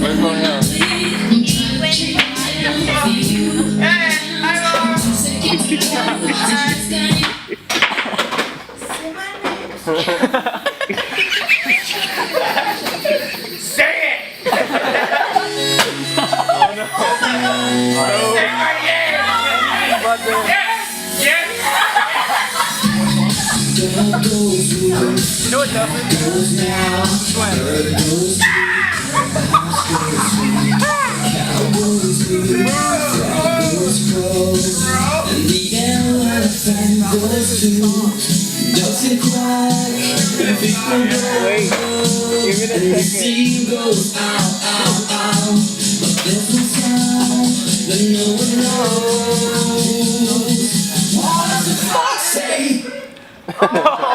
We're going out. Say it! Oh no. Say it again! Yes! Yes! You know what doesn't? Swim. Wait, give it a second. Goes ow, ow, ow, but there's no sound that no one knows. What does the fox say? No.